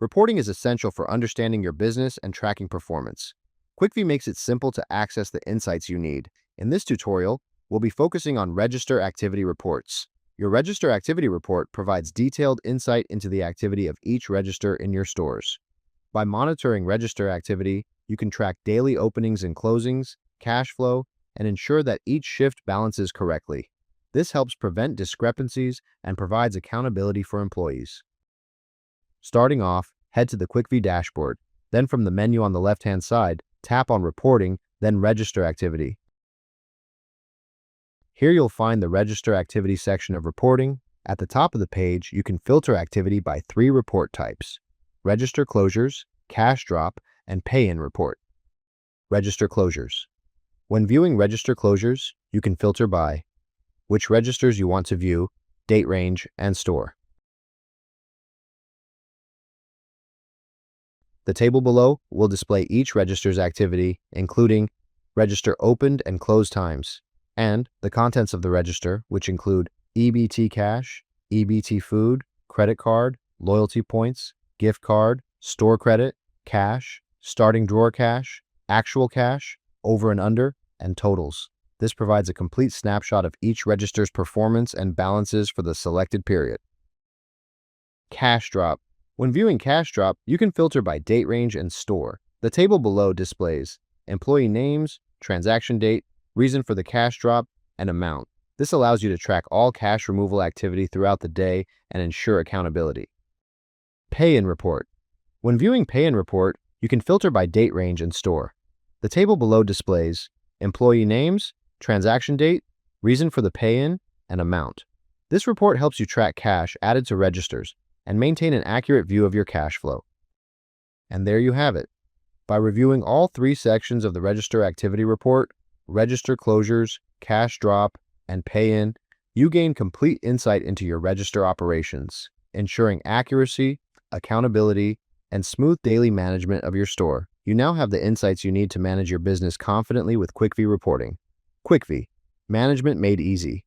Reporting is essential for understanding your business and tracking performance. Quickvee makes it simple to access the insights you need. In this tutorial, we'll be focusing on Register Activity Reports. Your Register Activity Report provides detailed insight into the activity of each register in your stores. By monitoring register activity, you can track daily openings and closings, cash flow, and ensure that each shift balances correctly. This helps prevent discrepancies and provides accountability for employees. Starting off, head to the Quickvee dashboard. Then from the menu on the left-hand side, tap on Reporting, then Register Activity. Here you'll find the Register Activity section of Reporting. At the top of the page, you can filter activity by 3 report types: Register Closures, Cash Drop, and Pay-in Report. Register Closures. When viewing register closures, you can filter by which registers you want to view, date range, and store. The table below will display each register's activity, including register opened and closed times, and the contents of the register, which include EBT cash, EBT food, credit card, loyalty points, gift card, store credit, cash, starting drawer cash, actual cash, over and under, and totals. This provides a complete snapshot of each register's performance and balances for the selected period. Cash Drop. When viewing Cash Drop, you can filter by date range and store. The table below displays employee names, transaction date, reason for the cash drop, and amount. This allows you to track all cash removal activity throughout the day and ensure accountability. Pay-in Report. When viewing Pay-in Report, you can filter by date range and store. The table below displays employee names, transaction date, reason for the pay-in, and amount. This report helps you track cash added to registers and maintain an accurate view of your cash flow. And there you have it. By reviewing all 3 sections of the Register Activity Report, Register Closures, Cash Drop, and Pay-in, you gain complete insight into your register operations, ensuring accuracy, accountability, and smooth daily management of your store. You now have the insights you need to manage your business confidently with Quickvee Reporting. Quickvee, management made easy.